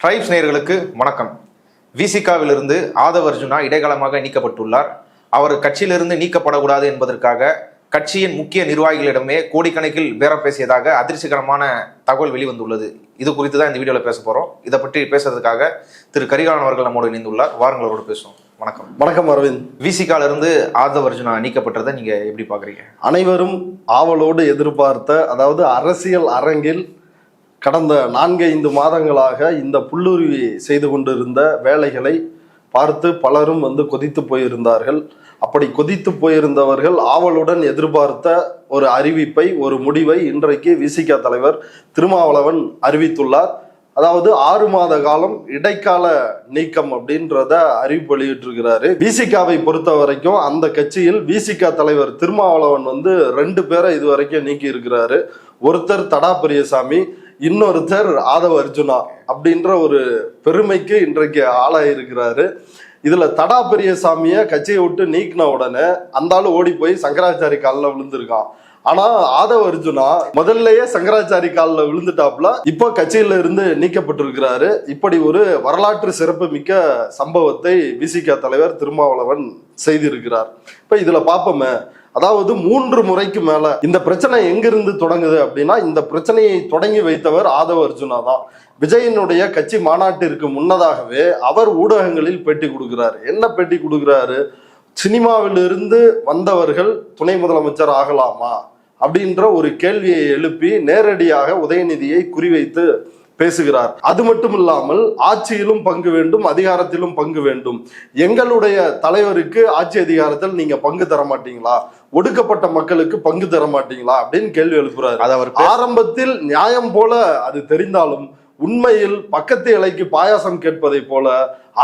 Tribes நேயர்களுக்கு வணக்கம். விசிகாவிலிருந்து ஆதவ் அர்ஜுனா இடைக்காலமாக நீக்கப்பட்டுள்ளார். அவர் கட்சியிலிருந்து நீக்கப்படக்கூடாது என்பதற்காக கட்சியின் முக்கிய நிர்வாகிகளிடமே கோடிக்கணக்கில் பேரம் பேசியதாக அதிர்ச்சிகரமான தகவல் வெளிவந்துள்ளது. இது குறித்து தான் இந்த வீடியோவில் பேச போகிறோம். இதை பற்றி பேசுறதுக்காக திரு கரிகாலன் அவர்கள் நம்மோடு இணைந்துள்ளார். வாருங்களோடு பேசுவோம். வணக்கம். வணக்கம் அரவிந்த். விசிகாலிருந்து ஆதவ் அர்ஜுனா நீக்கப்பட்டதை நீங்க எப்படி பாக்குறீங்க? அனைவரும் ஆவலோடு எதிர்பார்த்த, அதாவது அரசியல் அரங்கில் கடந்த 4-5 மாதங்களாக இந்த புல்லுருவி செய்து கொண்டிருந்த வேலைகளை பார்த்து பலரும் கொதித்து போயிருந்தார்கள். அப்படி கொதித்து போயிருந்தவர்கள் ஆவலுடன் எதிர்பார்த்த ஒரு அறிவிப்பை, ஒரு முடிவை இன்றைக்கு விசிக தலைவர் திருமாவளவன் அறிவித்துள்ளார். அதாவது 6 மாத காலம் இடைக்கால நீக்கம் அப்படின்றத அறிவிப்பு வெளியிட்டிருக்கிறாரு. விசிகாவை பொறுத்த வரைக்கும் அந்த கட்சியில் விசிக தலைவர் திருமாவளவன் 2 பேரை இதுவரைக்கும் நீக்கி இருக்கிறாரு. ஒருத்தர் தடா பெரியசாமி, இன்னொருத்தர் ஆதவ் அர்ஜுனா அப்படின்ற ஒரு பெருமைக்கு இன்றைக்கு ஆளாயிருக்கிறாரு. இதுல தடா பெரியசாமிய கட்சியை விட்டு நீக்கின உடனே அந்த ஆளு ஓடி போய் சங்கராச்சாரி காலில் விழுந்திருக்கான். ஆனா ஆதவ் அர்ஜுனா முதல்லயே சங்கராச்சாரி காலில் விழுந்துட்டாப்ல, இப்போ கட்சியில இருந்து நீக்கப்பட்டிருக்கிறாரு. இப்படி ஒரு வரலாற்று சிறப்பு மிக்க சம்பவத்தை விசிக தலைவர் திருமாவளவன் செய்திருக்கிறார். இப்ப இதுல பாப்போமே, அதாவது 3 முறைக்கு மேல இந்த பிரச்சனை எங்கிருந்து தொடங்குது அப்படின்னா, இந்த பிரச்சனையை தொடங்கி வைத்தவர் ஆதவ் அர்ஜுனா தான். விஜயனுடைய கட்சி மாநாட்டிற்கு முன்னதாகவே அவர் ஊடகங்களில் பேட்டி கொடுக்கிறார். என்ன பேட்டி கொடுக்கிறாரு? சினிமாவிலிருந்து வந்தவர்கள் துணை முதலமைச்சர் ஆகலாமா அப்படின்ற ஒரு கேள்வியை எழுப்பி நேரடியாக உதயநிதியை குறிவைத்து பேசுகிறார். அது மட்டும் இல்லாமல் ஆட்சியிலும் பங்கு வேண்டும், அதிகாரத்திலும் பங்கு வேண்டும். எங்களுடைய தலைவருக்கு ஆட்சி அதிகாரத்தில் நீங்க பங்கு தர மாட்டீங்களா? ஒடுக்கப்பட்ட மக்களுக்கு பங்கு தர மாட்டீங்களா அப்படின்னு கேள்வி எழுப்புறாரு. அது அவர் ஆரம்பத்தில் நியாயம் போல அது தெரிந்தாலும் உண்மையில் பக்கத்து இலைக்கு பாயாசம் கேட்பதை போல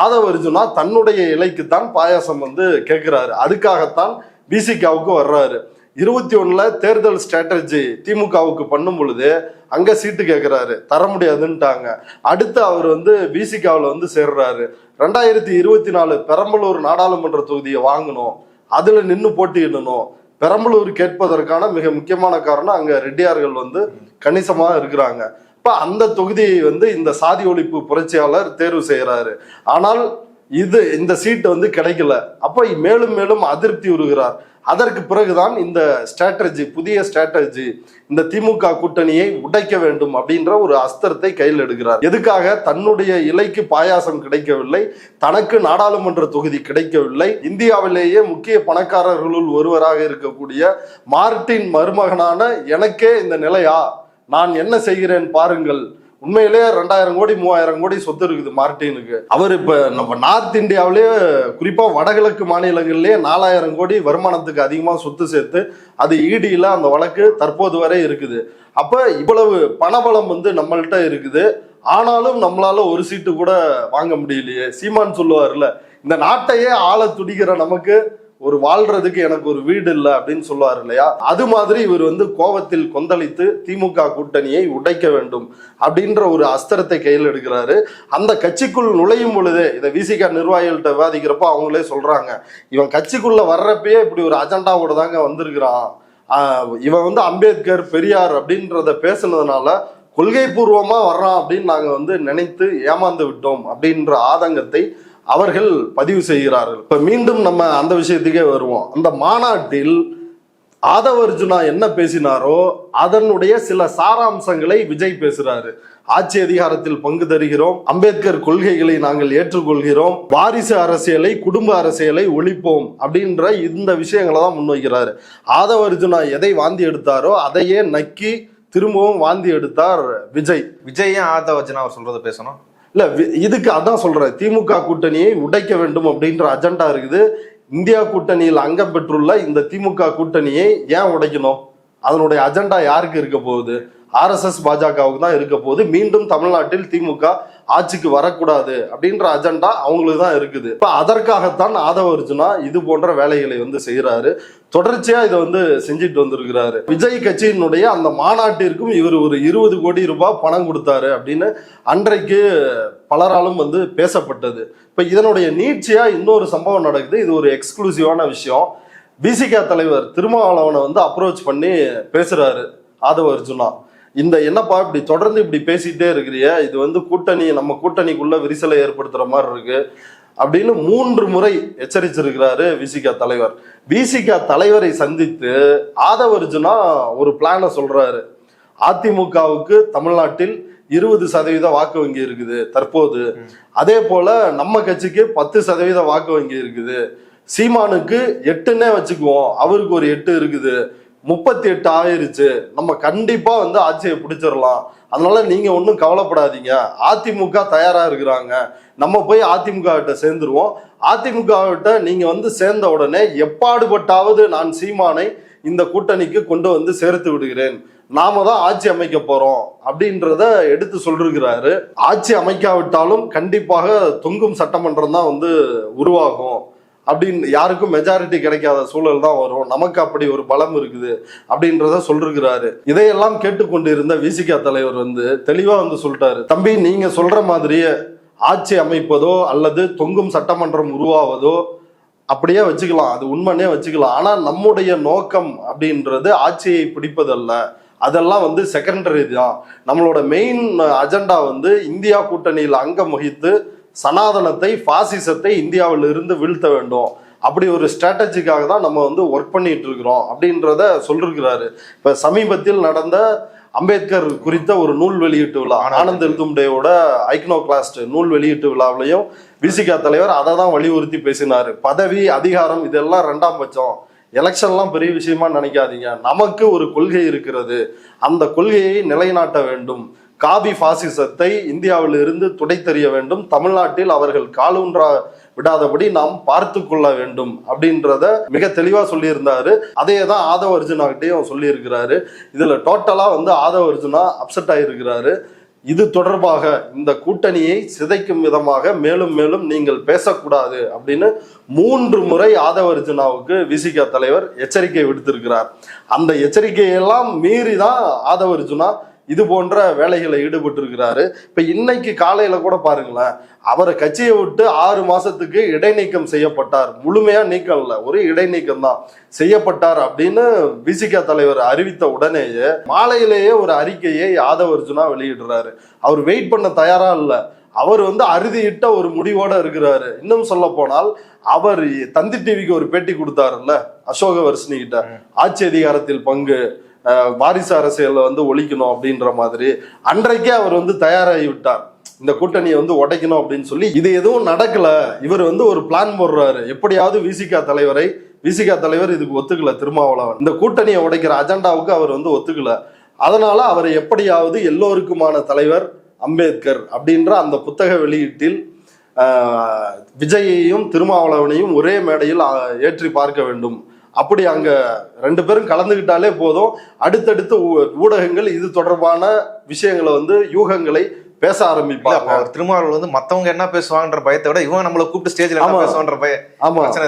ஆதவ் அர்ஜுனா தன்னுடைய இலைக்குத்தான் பாயாசம் கேட்கிறாரு. அதுக்காகத்தான் விசிகாவுக்கு வர்றாரு. 21 தேர்தல் ஸ்ட்ராட்டஜி திமுகவுக்கு பண்ணும் பொழுது அங்க சீட்டு கேட்கிறாரு, தர முடியாதுன்ட்டாங்க. அடுத்து அவர் விசிகாவில் சேர்றாரு. 2024 பெரம்பலூர் நாடாளுமன்ற தொகுதியை வாங்கணும், அதுல நின்று போட்டியிடணும். பெரம்பலூர் கேட்பதற்கான மிக முக்கியமான காரணம் அங்க ரெட்டியார்கள் கணிசமா இருக்கிறாங்க. இப்ப அந்த தொகுதியை இந்த சாதி ஒழிப்பு புரட்சியாளர் தேர்வு செய்யறாரு. ஆனால் இந்த சீட்டு கிடைக்கல. அப்ப மேலும் மேலும் அதிருப்தி உறுகிறார். அதற்கு பிறகுதான் இந்த ஸ்ட்ராட்டஜி, புதிய ஸ்ட்ராட்டஜி, இந்த திமுக கூட்டணியை உடைக்க வேண்டும் அப்படின்ற ஒரு அஸ்திரத்தை கையில் எடுக்கிறார். எதுக்காக? தன்னுடைய இலைக்கு பாயாசம் கிடைக்கவில்லை, தனக்கு நாடாளுமன்ற தொகுதி கிடைக்கவில்லை. இந்தியாவிலேயே முக்கிய பணக்காரர்களுள் ஒருவராக இருக்கக்கூடிய மார்ட்டின் மருமகனான எனக்கே இந்த நிலையா, நான் என்ன செய்கிறேன் பாருங்கள். உண்மையிலே 2000 கோடி 3000 கோடி சொத்து இருக்குது மார்டினுக்கு. அவர் இப்ப நம்ம நார்த் இந்தியாவிலேயே, குறிப்பா வடகிழக்கு மாநிலங்களிலேயே 4000 கோடி வருமானத்துக்கு அதிகமா சொத்து சேர்த்து அது ஈடியில அந்த வழக்கு தற்போது வரை இருக்குது. அப்ப இவ்வளவு பணபலம் நம்மள்கிட்ட இருக்குது. ஆனாலும் நம்மளால ஒரு சீட்டு கூட வாங்க முடியலையே. சீமான் சொல்லுவார்ல, இந்த நாட்டையே ஆள துடிக்கிற நமக்கு ஒரு வாழ்றதுக்கு எனக்கு ஒரு வீடு இல்லை அப்படின்னு சொல்லுவார் இல்லையா? அது மாதிரி இவர் கோபத்தில் கொந்தளித்து திமுக கூட்டணியை உடைக்க வேண்டும் அப்படின்ற ஒரு அஸ்திரத்தை கையில் எடுக்கிறாரு. அந்த கட்சிக்குள் நுழையும் பொழுதே, இதை விசிக நிர்வாகிகள்கிட்ட விவாதிக்கிறப்போ அவங்களே சொல்றாங்க, இவன் கட்சிக்குள்ள வர்றப்பயே இப்படி ஒரு அஜெண்டாவோட தாங்க வந்திருக்கிறான். இவன் அம்பேத்கர், பெரியார் அப்படின்றத பேசுனதுனால கொள்கை பூர்வமா வர்றான் அப்படின்னு நாங்க நினைத்து ஏமாந்து விட்டோம் அப்படின்ற ஆதங்கத்தை அவர்கள் பதிவு செய்கிறார்கள். இப்ப மீண்டும் நம்ம அந்த விஷயத்துக்கே வருவோம். அந்த மாநாட்டில் ஆதவ் அர்ஜுனா என்ன பேசினாரோ அதனுடைய சில சாராம்சங்களை விஜய் பேசுறாரு. ஆட்சி அதிகாரத்தில் பங்கு தருகிறோம், அம்பேத்கர் கொள்கைகளை நாங்கள் ஏற்றுக்கொள்கிறோம், வாரிசு அரசியலை, குடும்ப அரசியலை ஒழிப்போம் அப்படின்ற இந்த விஷயங்களை தான் முன்வைக்கிறாரு. ஆதவ் அர்ஜுனா எதை வாந்தி எடுத்தாரோ அதையே நக்கி திரும்பவும் வாந்தி எடுத்தார் விஜய். விஜய் ஆதவ் அர்ஜுனா அவர் சொல்றதை பேசணும் இல்ல, இதுக்கு அதான் சொல்றேன், திமுக கூட்டணியை உடைக்க வேண்டும் அப்படின்ற அஜெண்டா இருக்குது. இந்தியா கூட்டணியில் அங்கம் பெற்றுள்ள இந்த திமுக கூட்டணியை ஏன் உடைக்கணும்? அதனுடைய அஜெண்டா யாருக்கு இருக்க போகுது? RSS பாஜகவுக்கு தான் இருக்க போகுது. மீண்டும் தமிழ்நாட்டில் திமுக ஆட்சிக்கு வரக்கூடாது அப்படின்ற அஜெண்டா அவங்களுக்கு தான் இருக்குது. இப்ப அதற்காகத்தான் ஆதவ் அர்ஜுனா இது போன்ற வேலைகளை செய்யறாரு. தொடர்ச்சியா இதை செஞ்சுட்டு வந்திருக்கிறாரு. விஜய் கட்சியினுடைய அந்த மாநாட்டிற்கும் இவர் ஒரு 20 கோடி ரூபாய் பணம் கொடுத்தாரு அப்படின்னு அன்றைக்கு பலராலும் பேசப்பட்டது. இப்ப இதனுடைய நீட்சியா இன்னொரு சம்பவம் நடக்குது. இது ஒரு எக்ஸ்க்ளூசிவான விஷயம். விசிக தலைவர் திருமாவளவனை அப்ரோச் பண்ணி பேசுறாரு ஆதவ் அர்ஜுனா. என்னப்பா இப்படி தொடர்ந்து இப்படி பேசிட்டே இருக்கிறிய, இது வந்து நம்ம கூட்டணிக்குள்ள விரிசலை ஏற்படுத்துற மாதிரி இருக்கு அப்படின்னு 3 முறை எச்சரிச்சிருக்கிறாரு விசிக தலைவர். விசிக தலைவரை சந்தித்து ஆதவ அர்ஜுனா ஒரு பிளான சொல்றாரு. அதிமுகவுக்கு தமிழ்நாட்டில் 20% வாக்கு வங்கி இருக்குது தற்போது, அதே போல நம்ம கட்சிக்கு 10% வாக்கு வங்கி இருக்குது, சீமானுக்கு 8ன்னே வச்சுக்குவோம், அவருக்கு ஒரு 8 இருக்குது, 38 ஆயிருச்சு, நம்ம கண்டிப்பா வந்து ஆட்சியை பிடிச்சிடலாம், அதனால நீங்க ஒன்றும் கவலைப்படாதீங்க, அதிமுக தயாரா இருக்கிறாங்க, நம்ம போய் அதிமுக கிட்ட சேர்ந்துருவோம், அதிமுக கிட்ட நீங்க வந்து சேர்ந்த உடனே எப்பாடுபட்டாவது நான் சீமானை இந்த கூட்டணிக்கு கொண்டு வந்து சேர்த்து விடுகிறேன், நாம தான் ஆட்சி அமைக்க போறோம் அப்படின்றத எடுத்து சொல்லிருக்கிறாரு. ஆட்சி அமைக்காவிட்டாலும் கண்டிப்பாக தொங்கும் சட்டமன்றம் தான் வந்து உருவாகும் அப்படின்னு, யாருக்கும் மெஜாரிட்டி கிடைக்காத சூழல் தான் வரும், நமக்கு அப்படி ஒரு பலம் இருக்குது அப்படின்றத சொல்லிருக்கிறாரு. இதையெல்லாம் கேட்டுக்கொண்டிருந்த விசிக தலைவர் வந்து தெளிவா வந்து சொல்லிட்டாரு, தம்பி நீங்க சொல்ற மாதிரியே ஆட்சி அமைப்பதோ அல்லது தொங்கும் சட்டமன்றம் உருவாவதோ அப்படியே வச்சுக்கலாம், அது உண்மைனே வச்சுக்கலாம், ஆனா நம்முடைய நோக்கம் அப்படின்றது ஆட்சியை பிடிப்பதல்ல, அதெல்லாம் வந்து செகண்டரி தான், நம்மளோட மெயின் அஜெண்டா வந்து இந்தியா கூட்டணியில் அங்கம் வகித்து சனாதனத்தை பாசிசத்தை இந்தியாவில் இருந்து வீழ்த்த வேண்டும், அப்படி ஒரு ஸ்ட்ராட்டஜிக்காக தான் நம்ம வந்து ஒர்க் பண்ணிட்டு இருக்கிறோம் அப்படின்றத சொல்லிருக்கிறாரு. இப்ப சமீபத்தில் நடந்த அம்பேத்கர் குறித்த ஒரு நூல் வெளியீட்டு விழா, ஆனந்த் எல்தும்டேவோட ஐக்னோகிளாஸ்ட் நூல் வெளியீட்டு விழாவிலையும் விசிக தலைவர் அதை தான் வலியுறுத்தி பேசினாரு. பதவி அதிகாரம் இதெல்லாம் 2ஆம் பட்சம், எலெக்ஷன்லாம் பெரிய விஷயமா நினைக்காதீங்க, நமக்கு ஒரு கொள்கை இருக்கிறது, அந்த கொள்கையை நிலைநாட்ட வேண்டும், காபி பாசிசத்தை இந்தியாவில் இருந்து துடைத்தெறிய வேண்டும், தமிழ்நாட்டில் அவர்கள் காலூன்றா விடாதபடி நாம் பார்த்து கொள்ள வேண்டும் அப்படின்றத மிக தெளிவா சொல்லியிருந்தாரு. அதே தான் ஆதவ அர்ஜுனாகிட்டையும் சொல்லியிருக்கிறாரு. இதுல டோட்டலா வந்து ஆதவ அர்ஜுனா அப்செட் ஆகியிருக்கிறாரு. இது தொடர்பாக இந்த கூட்டணியை சிதைக்கும் விதமாக மேலும் மேலும் நீங்கள் பேசக்கூடாது அப்படின்னு 3 முறை ஆதவ அர்ஜுனாவுக்கு விசிக தலைவர் எச்சரிக்கை விடுத்திருக்கிறார். அந்த எச்சரிக்கையெல்லாம் மீறி தான் ஆதவ அர்ஜுனா இது போன்ற வேலைகளை ஈடுபட்டு இருக்கிறாரு. இப்ப இன்னைக்கு காலையில கூட பாருங்களேன், அவரை கட்சியை விட்டு 6 மாசத்துக்கு இடைநீக்கம் செய்யப்பட்டார், முழுமையா நீக்கம் இல்ல, ஒரு இடைநீக்கம் தான் செய்யப்பட்டார் அப்படின்னு விசிக தலைவர் அறிவித்த உடனேயே மாலையிலேயே ஒரு அறிக்கையை ஆதவ அர்ஜுனா வெளியிடுறாரு. அவர் வெயிட் பண்ண தயாரா இல்ல, அவர் வந்து அறுதியிட்ட ஒரு முடிவோட இருக்கிறாரு. இன்னும் சொல்ல போனால் அவர் தந்தி டிவிக்கு ஒரு பேட்டி கொடுத்தாருல்ல அசோக வர்ஷினி கிட்ட, ஆட்சி அதிகாரத்தில் பங்கு, வாரிசு அரசியல வந்து ஒழிக்கணும் அப்படின்ற மாதிரி, அன்றைக்கே அவர் வந்து தயாராகி விட்டார், இந்த கூட்டணியை வந்து உடைக்கணும் அப்படின்னு சொல்லி. இது எதுவும் நடக்கல, இவர் வந்து ஒரு பிளான் போடுறாரு, எப்படியாவது விசிக தலைவர் இதுக்கு ஒத்துக்கல, திருமாவளவன் இந்த கூட்டணியை உடைக்கிற அஜெண்டாவுக்கு அவர் வந்து ஒத்துக்கல, அதனால அவரை எப்படியாவது எல்லோருக்குமான தலைவர் அம்பேத்கர் அப்படின்ற அந்த புத்தக வெளியீட்டில் விஜயையும் திருமாவளவனையும் ஒரே மேடையில் ஏற்றி பார்க்க வேண்டும், அப்படி அங்க 2 பேரும் கலந்துகிட்டாலே போதும், அடுத்தடுத்து ஊடகங்கள் இது தொடர்பான விஷயங்களை வந்து யூகங்களை பேச ஆரம்பிப்பாங்க. திருமாவளவன் வந்து மத்தவங்க என்ன பேசுவாங்கன்ற பயத்தை விட இவங்க நம்மளை கூப்பிட்டு ஸ்டேஜ்ல பேசுவான்ற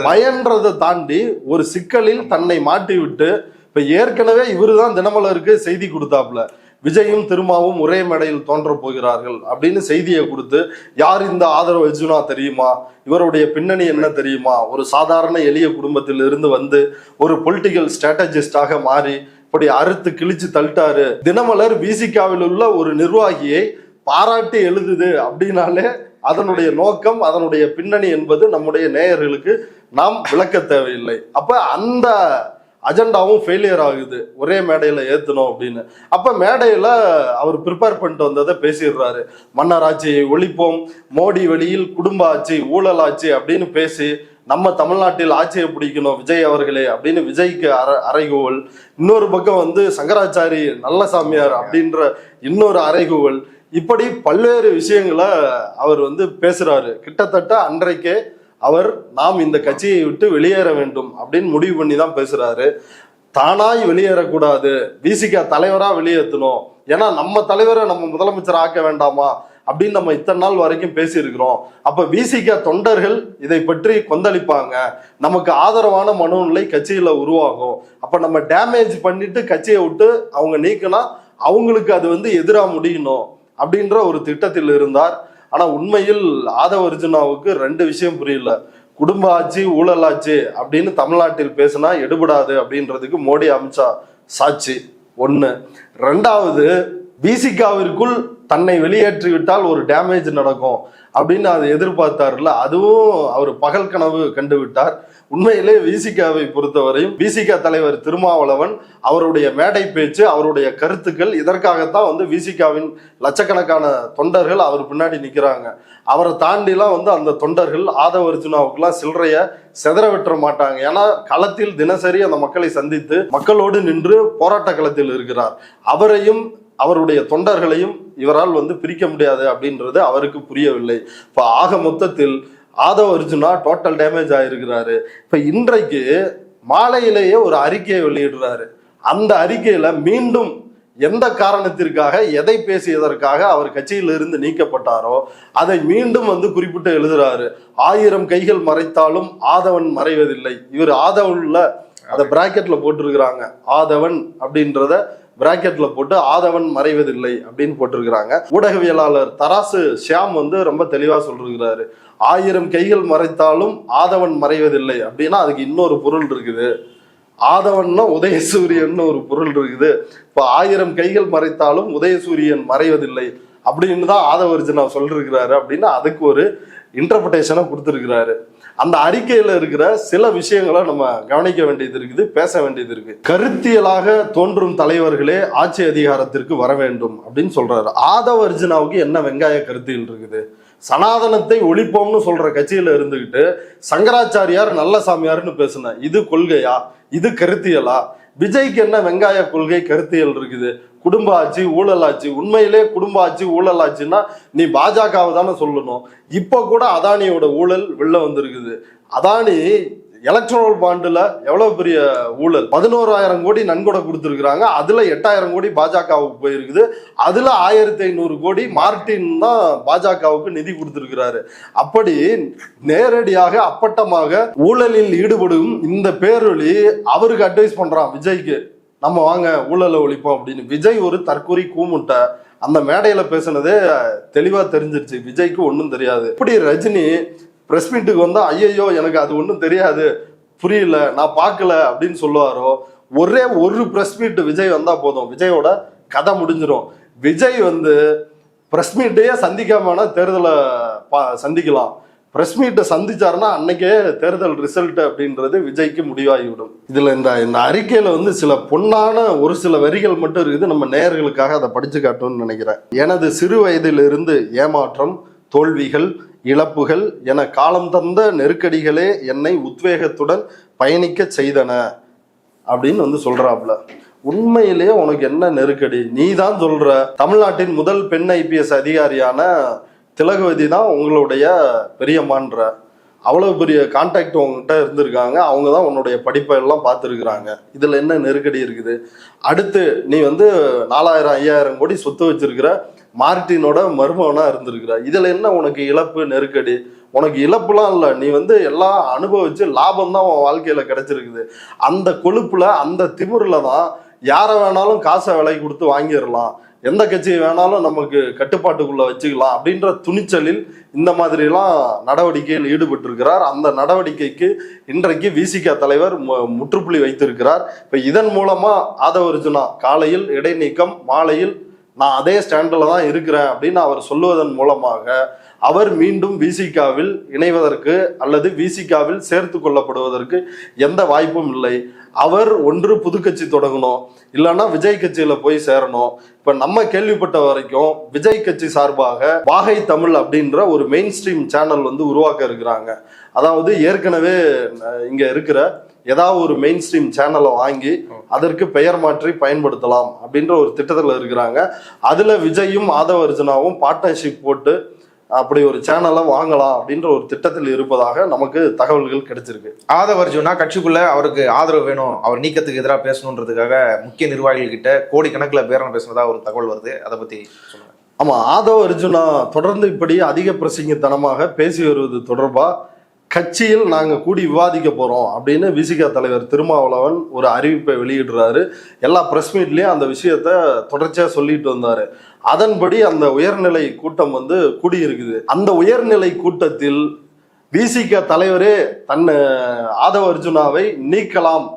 பயன்றதை தாண்டி ஒரு சிக்கலில் தன்னை மாட்டி விட்டு, இப்ப ஏற்கனவே இவருதான் தினமலருக்கு செய்தி கொடுத்தாப்புல, விஜயும் திருமாவும் ஒரே மேடையில் தோன்ற போகிறார்கள் அப்படின்னு செய்தியை கொடுத்து, யார் இந்த ஆதரவு அர்ஜுனா தெரியுமா, இவருடைய பின்னணி என்ன தெரியுமா, ஒரு சாதாரண எளிய குடும்பத்தில் இருந்து வந்து ஒரு பொலிட்டிக்கல் ஸ்ட்ராட்டஜிஸ்டாக மாறி இப்படி அறுத்து கிழிச்சு தள்ளிட்டாரு. தினமலர் விசிகாவில் உள்ள ஒரு நிர்வாகியை பாராட்டி எழுதுது அப்படின்னாலே அதனுடைய நோக்கம் அதனுடைய பின்னணி என்பது நம்முடைய நேயர்களுக்கு நாம் விளக்க தேவையில்லை. அப்ப அந்த அஜெண்டாவும் ஃபெயிலியர் ஆகுது, ஒரே மேடையில ஏத்தணும் அப்படின்னு. அப்ப மேடையில அவர் ப்ரிப்பேர் பண்ணிட்டு வந்ததை பேசிடுறாரு, மன்னர் ஆட்சியை ஒழிப்போம், மோடி வழியில் குடும்ப ஆட்சி, ஊழல் ஆட்சி அப்படின்னு பேசி நம்ம தமிழ்நாட்டில் ஆட்சியை பிடிக்கணும் விஜய் அவர்களே அப்படின்னு விஜய்க்கு அறைகூவல், இன்னொரு பக்கம் வந்து சங்கராச்சாரி நல்ல சாமியார் அப்படின்ற இன்னொரு அறைகூவல், இப்படி பல்வேறு விஷயங்களை அவர் வந்து பேசுறாரு. கிட்டத்தட்ட அன்றைக்கே அவர் நாம் இந்த கட்சியை விட்டு வெளியேற வேண்டும் அப்படின்னு முடிவு பண்ணி தான் பேசுறாரு. தானாய் வெளியேறக்கூடாது, விசிக தலைவரா வெளியேற்றணும், ஏன்னா நம்ம தலைவரை நம்ம முதலமைச்சர் ஆக்க வேண்டாமா அப்படின்னு நம்ம இத்தனை நாள் வரைக்கும் பேசியிருக்கிறோம். அப்ப விசிக தொண்டர்கள் இதை பற்றி கொந்தளிப்பாங்க, நமக்கு ஆதரவான மனோநிலை கட்சியில உருவாகும், அப்ப நம்ம டேமேஜ் பண்ணிட்டு கட்சியை விட்டு அவங்க நீக்கினா அவங்களுக்கு அது வந்து எதிரா முடியணும் அப்படின்ற ஒரு திட்டத்தில் இருந்தார். ஆனா உண்மையில் ஆதவ அர்ஜுனாவுக்கு 2 விஷயம் புரியல. குடும்ப ஆட்சி ஊழல் ஆட்சி அப்படின்னு தமிழ்நாட்டில் பேசினா எடுபடாது அப்படின்றதுக்கு மோடி அமித்ஷா சாட்சி. ஒண்ணு. ரெண்டாவது, விசிகாவிற்குள் தன்னை வெளியேற்றிவிட்டால் ஒரு டேமேஜ் நடக்கும் அப்படின்னு அதை எதிர்பார்த்தாருல, அதுவும் அவர் பகல் கனவு கண்டு விட்டார். உண்மையிலே விசிகாவை பொறுத்தவரையும் விசிகா தலைவர் திருமாவளவன் அவருடைய மேடை பேச்சு, அவருடைய கருத்துக்கள், இதற்காகத்தான் விசிகாவின் லட்சக்கணக்கான தொண்டர்கள் அவர் பின்னாடி நிக்கிறாங்க. அவரை தாண்டிலாம் அந்த தொண்டர்கள் ஆதவ அர்ஜுனாவுக்குலாம் சில்லறைய செதற விட்டுற மாட்டாங்க. ஏன்னா களத்தில் தினசரி அந்த மக்களை சந்தித்து மக்களோடு நின்று போராட்ட களத்தில் இருக்கிறார். அவரையும் அவருடைய தொண்டர்களையும் இவரால் பிரிக்க முடியாது அப்படின்றது அவருக்கு புரியவில்லை. இப்ப ஆக மொத்தத்தில் ஆதவ அர்ஜுனா டோட்டல் டேமேஜ் ஆயிருக்கிறாரு. இப்ப இன்றைக்கு மாலையிலேயே ஒரு அறிக்கையை வெளியிடுறாரு. அந்த அறிக்கையில மீண்டும் எந்த காரணத்திற்காக எதை பேசியதற்காக அவர் கட்சியிலிருந்து நீக்கப்பட்டாரோ அதை மீண்டும் குறிப்பிட்டு எழுதுறாரு. 1000 கைகள் மறைத்தாலும் ஆதவன் மறைவதில்லை. இவர் ஆதவன்ல அதை பிராக்கெட்ல போட்டிருக்கிறாங்க. ஆதவன் அப்படின்றத பிராக்கெட்ல போட்டு ஆதவன் மறைவதில்லை அப்படின்னு போட்டிருக்கிறாங்க. ஊடகவியலாளர் தராசு ஷியாம் ரொம்ப தெளிவா சொல்லிருக்கிறாரு. 1000 கைகள் மறைத்தாலும் ஆதவன் மறைவதில்லை அப்படின்னா அதுக்கு இன்னொரு பொருள் இருக்குது. ஆதவன்னா உதயசூரியன் ஒரு பொருள் இருக்குது. இப்ப 1000 கைகள் மறைத்தாலும் உதயசூரியன் மறைவதில்லை அப்படின்னு தான் ஆதவ அர்ஜுனா சொல்லிருக்கிறாரு அப்படின்னு அதுக்கு ஒரு இன்டர்பிரேஷனை கொடுத்திருக்கிறாரு. அந்த அறிக்கையில இருக்கிற சில விஷயங்களை நம்ம கவனிக்க வேண்டியது இருக்குது, பேச வேண்டியது இருக்கு. கருத்தியலாக தோன்றும் தலைவர்களே ஆட்சி அதிகாரத்திற்கு வர வேண்டும் அப்படின்னு சொல்றாரு. ஆதவ அர்ஜுனாவுக்கு என்ன வெங்காய கருத்தியல் இருக்குது? சனாதனத்தை ஒழிப்போம்னு சொல்ற கட்சியில இருந்துகிட்டு சங்கராச்சாரியார் நல்ல சாமியார்னு பேசுன, இது கொள்கையா? இது கருத்தியலா? விஜய்க்கு என்ன வெங்காய கொள்கை கருத்தியல் இருக்குது? குடும்ப ஆட்சி, ஊழல் ஆட்சி. உண்மையிலே குடும்ப ஆட்சி, ஊழல் ஆட்சின்னா நீ பாஜகவை தானே சொல்லணும். இப்ப கூட அதானியோட ஊழல் வெளில வந்திருக்குது. அதானி எலக்ட்ரல் பாண்டுல எவ்வளவு பெரிய ஊழல், 11,000 கோடி நன்கொடை கொடுத்துருக்காங்க. அதுல 8,000 கோடி பாஜகவுக்கு போயிருக்குது. அதுல 1,500 கோடி மார்டின் தான் பாஜகவுக்கு நிதி கொடுத்திருக்கிறாரு. அப்படி நேரடியாக அப்பட்டமாக ஊழலில் ஈடுபடும் இந்த பேரொழி அவருக்கு அட்வைஸ் பண்றான் விஜய்க்கு, நம்ம வாங்க ஊழலை ஒழிப்போம் அப்படின்னு. விஜய் ஒரு தற்கொலை கூமுட்டை. அந்த மேடையில பேசுனதே தெளிவா தெரிஞ்சிருச்சு, விஜய்க்கு ஒன்றும் தெரியாது. இப்படி ரஜினி பிரஸ் மீட்டுக்கு வந்தா ஐயோ எனக்கு அது ஒன்றும் தெரியாது, புரியல, நான் பார்க்கல அப்படின்னு சொல்லுவாரோ, ஒரே ஒரு பிரஸ் மீட் விஜய் வந்தா போதும், விஜயோட கதை முடிஞ்சிடும். விஜய் பிரஸ் மீட்டையே சந்திக்காம தேர்தலை சந்திக்கலாம். பிரஸ் மீட்டை சந்திச்சாருன்னா அன்னைக்கே தேர்தல் ரிசல்ட் அப்படின்றது விஜய்க்கு முடிவாகிவிடும். இதுல இந்த அறிக்கையில சில பொன்னான ஒரு சில வரிகள் மட்டும் இருக்குது. நம்ம நேயர்களுக்காக அதை படிச்சு காட்டணும்னு நினைக்கிறேன். எனது சிறு வயதிலிருந்து ஏமாற்றம், தோல்விகள், இழப்புகள் என காலம் தந்த நெருக்கடிகளே என்னை உத்வேகத்துடன் பயணிக்க செய்தன அப்படின்னு சொல்றாப்ல. உண்மையிலேயே உனக்கு என்ன நெருக்கடி? நீ தான் சொல்ற தமிழ்நாட்டின் முதல் பெண் IPS அதிகாரியான திலகவதி தான் உங்களுடைய பெரியம்மான்ற. அவ்வளவு பெரிய கான்டாக்ட் உங்ககிட்ட இருந்திருக்காங்க. அவங்க தான் உன்னுடைய படிப்பை எல்லாம் பார்த்துருக்குறாங்க. இதுல என்ன நெருக்கடி இருக்குது? அடுத்து நீ 4,000 5,000 கோடி சொத்து வச்சிருக்கிற மார்டினோட மருமகனா இருந்திருக்கிற. இதுல என்ன உனக்கு இழப்பு, நெருக்கடி? உனக்கு இழப்புலாம் இல்லை. நீ எல்லாம் அனுபவிச்சு லாபம் தான் உன் வாழ்க்கையில கிடைச்சிருக்குது. அந்த கொழுப்புல அந்த திமிர்ல தான் யாரை வேணாலும் காசை விலை கொடுத்து வாங்கிடலாம், எந்த கட்சியை வேணாலும் நமக்கு கட்டுப்பாட்டுக்குள்ள வச்சுக்கலாம் அப்படின்ற துணிச்சலில் இந்த மாதிரிலாம் நடவடிக்கையில் ஈடுபட்டிருக்கிறார். அந்த நடவடிக்கைக்கு இன்றைக்கு விசிக தலைவர் முற்றுப்புள்ளி வைத்திருக்கிறார். இப்ப இதன் மூலமா ஆதவ அர்ஜுனா காலையில் இடைநீக்கம், மாலையில் நான் அதே ஸ்டாண்டில் தான் இருக்கிறேன் அப்படின்னு அவர் சொல்லுவதன் மூலமாக அவர் மீண்டும் விசிகாவில் இணைவதற்கு அல்லது விசிகாவில் சேர்த்து கொள்ளப்படுவதற்கு எந்த வாய்ப்பும் இல்லை. அவர் ஒன்று புது கட்சி தொடங்கணும், இல்லைன்னா விஜய் கட்சியில போய் சேரணும். இப்ப நம்ம கேள்விப்பட்ட வரைக்கும் விஜய் கட்சி சார்பாக வாகை தமிழ் அப்படின்ற ஒரு மெயின் ஸ்ட்ரீம் சேனல் உருவாக்க இருக்கிறாங்க. அதாவது ஏற்கனவே இங்க இருக்கிற ஏதாவது ஒரு மெயின் ஸ்ட்ரீம் சேனலை வாங்கி அதற்கு பெயர் மாற்றி பயன்படுத்தலாம் அப்படின்ற ஒரு திட்டத்தில் இருக்கிறாங்க. அதுல விஜயும் ஆதவ அர்ஜுனாவும் பார்ட்னர்ஷிப் போட்டு அப்படி ஒரு சேனலை வாங்கலாம் அப்படின்ற ஒரு திட்டத்தில் இருப்பதாக நமக்கு தகவல்கள் கிடைச்சிருக்கு. ஆதவ அர்ஜுனா கட்சிக்குள்ள அவருக்கு ஆதரவு வேணும், அவர் நீக்கத்துக்கு எதிராக பேசணுன்றதுக்காக முக்கிய நிர்வாகிகள் கிட்ட கோடிக்கணக்கில் பேரம் பேசுனதா ஒரு தகவல் வருது. அதை பத்தி சொல்லுங்க. ஆமா, ஆதவ அர்ஜுனா தொடர்ந்து இப்படி அதிக பிரசங்கத்தனமாக பேசி வருவது தொடர்பா கட்சியில் நாங்க கூடி விவாதிக்க போறோம் அப்படின்னு விசிக தலைவர் திருமாவளவன் ஒரு அறிவிப்பை வெளியிடுறாரு. எல்லா பிரஸ் மீட்லயும் அந்த விஷயத்த தொடர்ச்சியா சொல்லிட்டு வந்தாரு. அதன்படி அந்த உயர்நிலை கூட்டம் கூடியிருக்குது. அந்த உயர்நிலை கூட்டத்தில் விசிக தலைவரே ஆதவ அர்ஜுனாவை நீக்கலாம்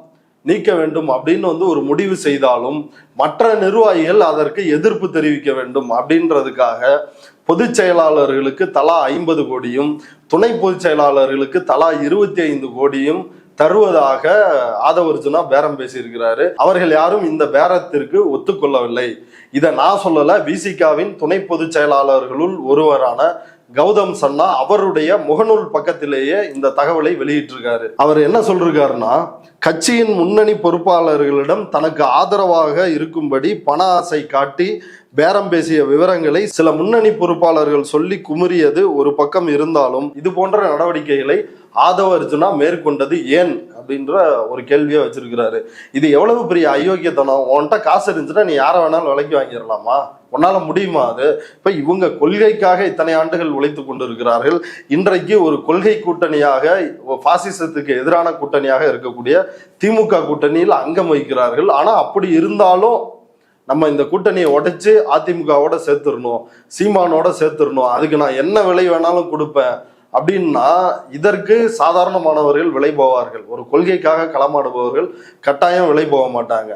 நீக்க வேண்டும் அப்படின்னு வந்து ஒரு முடிவு செய்தாலும் மற்ற நிர்வாகிகள் அதற்கு எதிர்ப்பு தெரிவிக்க வேண்டும் அப்படின்றதுக்காக பொதுச் செயலாளர்களுக்கு தலா 50 கோடியும் துணை பொதுச் செயலாளர்களுக்கு தலா 25 கோடியும் தருவதாக ஆதவ அர்ஜுனா பேரம் பேசியிருக்கிறாரு. அவர்கள் யாரும் இந்த பேரத்திற்கு ஒத்துக்கொள்ளவில்லை. இதை நான் சொல்லல, விசிகாவின் துணை பொதுச் செயலாளர்களுள் ஒருவரான கௌதம் சன்னா அவருடைய முகநூல் பக்கத்திலேயே இந்த தகவலை வெளியிட்டிருக்காரு. அவர் என்ன சொல்றாருன்னா, கட்சியின் முன்னணி பொறுப்பாளர்களிடம் தனக்கு ஆதரவாக இருக்கும்படி பண ஆசை காட்டி பேரம் பேசிய விவரங்களை சில முன்னணி பொறுப்பாளர்கள் சொல்லி குமுறியது ஒரு பக்கம் இருந்தாலும் இது போன்ற நடவடிக்கைகளை ஆதவ அர்ஜுனா மேற்கொண்டது ஏன் அப்படின்ற ஒரு கேள்வியை வச்சிருக்கிறாரு. இது எவ்வளவு பெரிய அயோக்கியத்தனம். உன்கிட்ட காசு இருந்துச்சுன்னா நீ யாரை வேணாலும் விலைக்கு வாங்கிடலாமா? உன்னால முடியுமா அது? இப்ப இவங்க கொள்கைக்காக இத்தனை ஆண்டுகள் உழைத்து கொண்டிருக்கிறார்கள். இன்றைக்கு ஒரு கொள்கை கூட்டணியாக, பாசிசத்துக்கு எதிரான கூட்டணியாக இருக்கக்கூடிய திமுக கூட்டணியில் அங்கம் வகிக்கிறார்கள். ஆனா அப்படி இருந்தாலும் நம்ம இந்த கூட்டணியை உடைச்சு அதிமுகவோட சேர்த்துடணும், சீமானோட சேர்த்துடணும், அதுக்கு நான் என்ன விலை வேணாலும் கொடுப்பேன் அப்படின்னா இதற்கு சாதாரணமானவர்கள் விலை போவார்கள். ஒரு கொள்கைக்காக களமாடுபவர்கள் கட்டாயம் விலை போக மாட்டாங்க.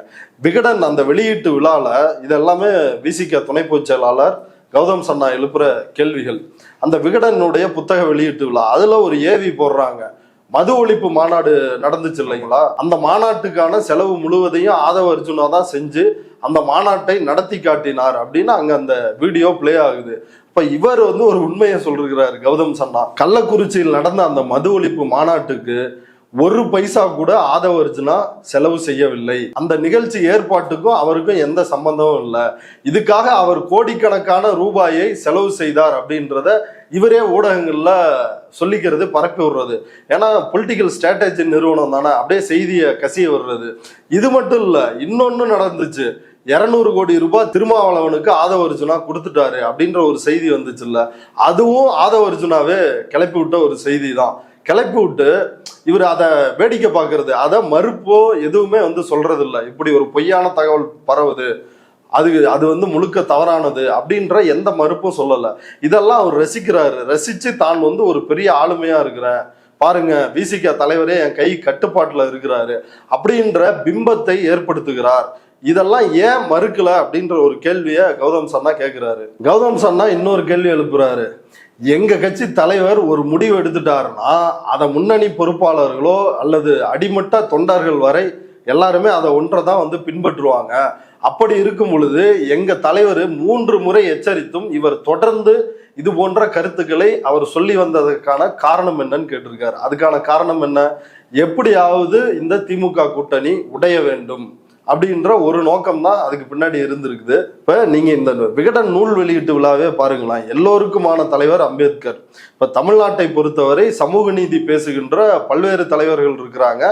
விகடன் அந்த வெளியீட்டு விழால இதெல்லாமே விசிக துணை பொதுச் செயலாளர் கௌதம் சன்னா எழுப்புற கேள்விகள். அந்த விகடனுடைய புத்தக வெளியீட்டு விழா, அதுல ஒரு ஏவி போடுறாங்க. மது ஒழிப்பு மாநாடு நடந்துச்சு இல்லைங்களா, அந்த மாநாட்டுக்கான செலவு முழுவதையும் ஆதவ அர்ஜுனா தான் செஞ்சு அந்த மாநாட்டை நடத்தி காட்டினார் அப்படின்னு அங்க அந்த வீடியோ பிளே ஆகுது. இப்ப இவர் வந்து ஒரு உண்மையை சொல்றாரு கௌதம் சன்னா. கள்ளக்குறிச்சியில் நடந்த அந்த மது ஒழிப்பு மாநாட்டுக்கு ஒரு பைசா கூட ஆதவ அர்ஜுனா செலவு செய்யவில்லை. அந்த நிகழ்ச்சி ஏற்பாட்டுக்கும் அவருக்கும் எந்த சம்பந்தமும் இல்லை. இதுக்காக அவர் கோடிக்கணக்கான ரூபாயை செலவு செய்தார் அப்படின்றத இவரே ஊடகங்கள்ல சொல்லிக்கிறது, பரப்பி விடுறது. ஏன்னா பொலிட்டிக்கல் ஸ்ட்ராட்டஜி நிறுவனம் தானே, அப்படியே செய்தியை கசிய விடுறது. இது மட்டும் இல்ல, இன்னொன்னு நடந்துச்சு. 200 கோடி ரூபாய் திருமாவளவனுக்கு ஆதவ அர்ஜுனா கொடுத்துட்டாரு அப்படின்ற ஒரு செய்தி வந்துச்சு இல்ல, அதுவும் ஆதவ அர்ஜுனாவே கிளப்பி விட்ட ஒரு செய்தி தான். கிளப்பி விட்டு இவர் அதை வேடிக்கை பார்க்கறது, அதை மறுப்போ எதுவுமே வந்து சொல்றது இல்லை. இப்படி ஒரு பொய்யான தகவல் பரவுது, அது வந்து முழுக்க தவறானது அப்படின்ற எந்த மறுப்பும் சொல்லலை. இதெல்லாம் அவர் ரசிக்கிறாரு. ரசிச்சு தான் வந்து ஒரு பெரிய ஆளுமையா இருக்கிறேன், பாருங்க விசிக தலைவரே என் கை கட்டுப்பாட்டுல இருக்கிறாரு அப்படின்ற பிம்பத்தை ஏற்படுத்துகிறார். இதெல்லாம் ஏன் மறுக்கல அப்படின்ற ஒரு கேள்வியை கௌதம் சன்னா கேட்கிறாரு. கௌதம் சன்னா இன்னொரு கேள்வி எழுப்புறாரு. எங்க கட்சி தலைவர் ஒரு முடிவு எடுத்துட்டாருன்னா அதை முன்னணி பொறுப்பாளர்களோ அல்லது அடிமட்ட தொண்டர்கள் வரை எல்லாருமே அதை ஒன்றைதான் வந்து பின்பற்றுவாங்க. அப்படி இருக்கும் பொழுது எங்க தலைவர் 3 முறை எச்சரித்தும் இவர் தொடர்ந்து இது போன்ற கருத்துக்களை அவர் சொல்லி வந்ததுக்கான காரணம் என்னன்னு கேட்டிருக்காரு. அதுக்கான காரணம் என்ன? எப்படியாவது இந்த திமுக கூட்டணி உடைய வேண்டும் அப்படின்ற ஒரு நோக்கம் தான் அதுக்கு பின்னாடி இருந்திருக்குது. இப்ப நீங்க இந்த விகடன் நூல் வெளியீட்டு விழாவே பாருங்களேன். எல்லோருக்குமான தலைவர் அம்பேத்கர். இப்ப தமிழ்நாட்டை பொறுத்தவரை சமூக நீதி பேசுகின்ற பல்வேறு தலைவர்கள் இருக்கிறாங்க.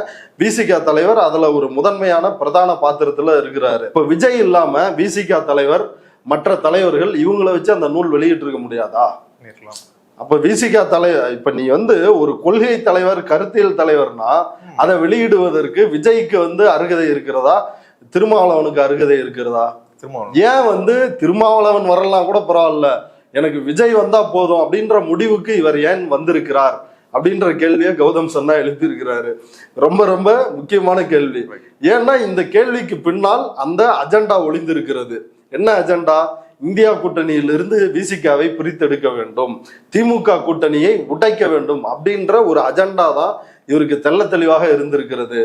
விசிக தலைவர் அதுல ஒரு முதன்மையான பிரதான பாத்திரத்துல இருக்கிறாரு. இப்ப விஜய் இல்லாம விசிக தலைவர், மற்ற தலைவர்கள் இவங்களை வச்சு அந்த நூல் வெளியிட்டு இருக்க முடியாதா? அப்ப விசிக தலைவர், இப்ப நீ வந்து ஒரு கொள்கை தலைவர், கருத்தியல் தலைவர்னா அதை வெளியிடுவதற்கு விஜய்க்கு வந்து அருகதை இருக்கிறதா, திருமாவளவனுக்கு அருகதை இருக்கிறதா? ஏன் வந்து திருமாவளவன் வரலாம் கூட பரவாயில்ல, எனக்கு விஜய் வந்தா போதும் அப்படின்ற முடிவுக்கு இவர் ஏன் வந்திருக்கிறார் அப்படின்ற கேள்வியை கௌதம் சன்னா எழுப்பியிருக்கிறாரு. ரொம்ப ரொம்ப முக்கியமான கேள்வி. ஏன்னா இந்த கேள்விக்கு பின்னால் அந்த அஜெண்டா ஒளிந்திருக்கிறது. என்ன அஜெண்டா? இந்தியா கூட்டணியிலிருந்து விசிகாவை பிரித்தெடுக்க வேண்டும், திமுக கூட்டணியை உடைக்க வேண்டும் அப்படின்ற ஒரு அஜெண்டா தான் இவருக்கு தெள்ள தெளிவாக இருந்திருக்கிறது.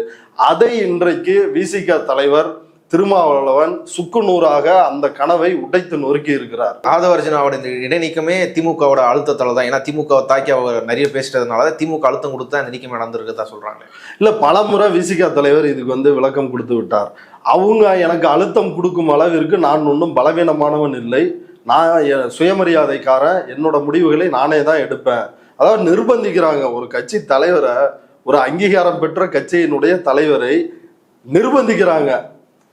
அதை இன்றைக்கு விசிக தலைவர் திருமாவளவன் சுக்குநூறாக அந்த கனவை உடைத்து நொறுக்கி இருக்கிறார். ஆதவ அர்ஜுனாவோட இந்த இடைநீக்கமே திமுகவோட அழுத்தத்தால தான். ஏன்னா திமுக தாக்கி அவர் நிறைய பேசுறதுனால திமுக அழுத்தம் கொடுத்து அந்த நீக்கம் நடந்திருக்குதா சொல்றாங்க. இல்ல, பலமுறை விசிக தலைவர் இதுக்கு வந்து விளக்கம் கொடுத்து விட்டார். அவங்க எனக்கு அழுத்தம் கொடுக்கும் அளவிற்கு நான் ஒன்றும் பலவீனமானவன் இல்லை, நான் சுயமரியாதைக்காரன், என்னோட முடிவுகளை நானே தான் எடுப்பேன். அதாவது நிர்பந்திக்கிறாங்க ஒரு கட்சி தலைவரை, ஒரு அங்கீகாரம் பெற்ற கட்சியினுடைய தலைவரை நிர்பந்திக்கிறாங்க.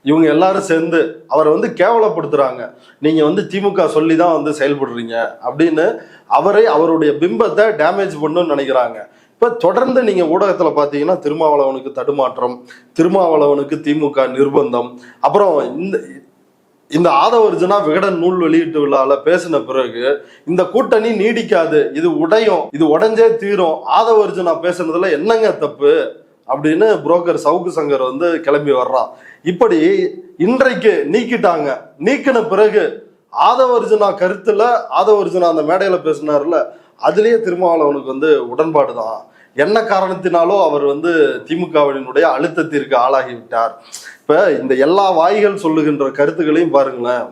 இவங்க எல்லாரும் சேர்ந்து அவரை வந்து கேவலப்படுத்துறாங்க. நீங்க வந்து திமுக சொல்லி தான் வந்து செயல்படுறீங்க அப்படின்னு அவருடைய பிம்பத்தை டேமேஜ் பண்ணணும்னு நினைக்கிறாங்க. இப்ப தொடர்ந்து நீங்க ஊடகத்துல பாத்தீங்கன்னா திருமாவளவனுக்கு தடுமாற்றம், திருமாவளவனுக்கு திமுக நிர்பந்தம், அப்புறம் இந்த ஆதவ அர்ஜுனா விகடன் நூல் வெளியீட்டு விழால பேசின பிறகு இந்த கூட்டணி நீடிக்காது, இது உடையும், இது உடைஞ்சே தீரும், ஆதவ அர்ஜுனா பேசுனதுல என்னங்க தப்பு அப்படின்னு புரோக்கர் சவுக்கு சங்கர் வந்து கிளம்பி வர்றான். இப்படி இன்றைக்கு நீக்கிட்டாங்க. நீக்கின பிறகு ஆதவர்ஜுனா கருத்துல ஆதவர்ஜுனா அந்த மேடையில பேசினார்ல, அதுலயே திருமாவளவனுக்கு வந்து உடன்பாடு தான். என்ன காரணத்தினாலோ அவர் வந்து திமுகவினுடைய அழுத்தத்திற்கு ஆளாகிவிட்டார். இப்ப இந்த எல்லா வாய்கள் சொல்லுகின்ற கருத்துக்களையும் பாருங்களேன்,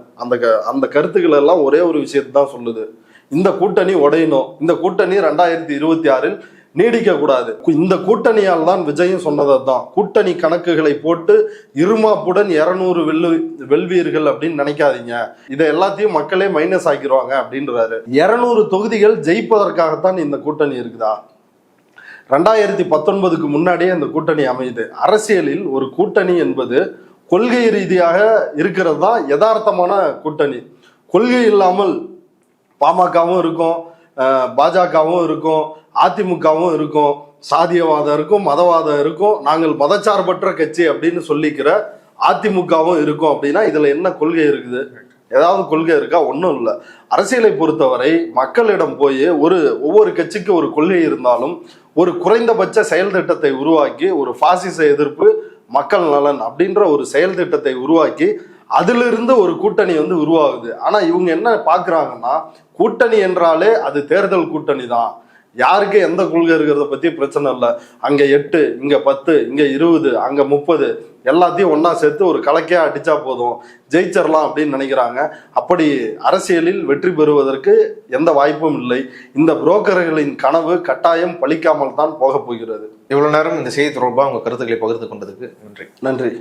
அந்த கருத்துக்கள் எல்லாம் ஒரே ஒரு விஷயத்தை தான் சொல்லுது. இந்த கூட்டணி உடையணும், இந்த கூட்டணி 2026 நீடிக்க கூடாது. இந்த கூட்டணியால் தான் விஜயும் சொன்னதை தான், கூட்டணி கணக்குகளை போட்டு இருமாப்புடன் 200 வெல்வீர்கள் அப்படின்னு நினைக்காதீங்க, இதை எல்லாத்தையும் மக்களே மைனஸ் ஆக்கிடுவாங்க அப்படின்றாரு. 200 தொகுதிகள் ஜெயிப்பதற்காகத்தான் இந்த கூட்டணி இருக்குதா? 2019க்கு முன்னாடியே அந்த கூட்டணி அமையுது. அரசியலில் ஒரு கூட்டணி என்பது கொள்கை ரீதியாக இருக்கிறது தான் யதார்த்தமான கூட்டணி. கொள்கை இல்லாமல் பாமகவும் இருக்கும், பாஜகவும் இருக்கும், அதிமுகவும் இருக்கும், சாதியவாதம் இருக்கும், மதவாதம் இருக்கும், நாங்கள் மதச்சார்பற்ற கட்சி அப்படின்னு சொல்லிக்கிற அதிமுகவும் இருக்கும். அப்படின்னா இதுல என்ன கொள்கை இருக்குது? ஏதாவது கொள்கை இருக்கா? ஒன்றும் இல்லை. அரசியலை பொறுத்தவரை மக்களிடம் போய் ஒவ்வொரு கட்சிக்கு ஒரு கொள்கை இருந்தாலும் ஒரு குறைந்தபட்ச செயல் திட்டத்தை உருவாக்கி, ஒரு பாசிச எதிர்ப்பு, மக்கள் நலன் அப்படின்ற ஒரு செயல் திட்டத்தை உருவாக்கி அதிலிருந்து ஒரு கூட்டணி வந்து உருவாகுது. ஆனா இவங்க என்ன பாக்குறாங்கன்னா, கூட்டணி என்றாலே அது தேர்தல் கூட்டணி தான், யாருக்கு எந்த கொள்கை இருக்கிறத பத்தி பிரச்சனை இல்லை, அங்க 8 இங்க 10 இங்க 20 அங்க 30 எல்லாத்தையும் ஒன்னா சேர்த்து ஒரு கலக்கையா அடிச்சா போதும், ஜெயிச்சிடலாம் அப்படின்னு நினைக்கிறாங்க. அப்படி அரசியலில் வெற்றி பெறுவதற்கு எந்த வாய்ப்பும் இல்லை. இந்த புரோக்கர்களின் கனவு கட்டாயம் பலிக்காமல் தான் போக போகிறது. இவ்வளவு நேரம் இந்த செய்தி தொடர்பாக உங்க கருத்துக்களை பகிர்ந்து கொண்டதுக்கு நன்றி. நன்றி.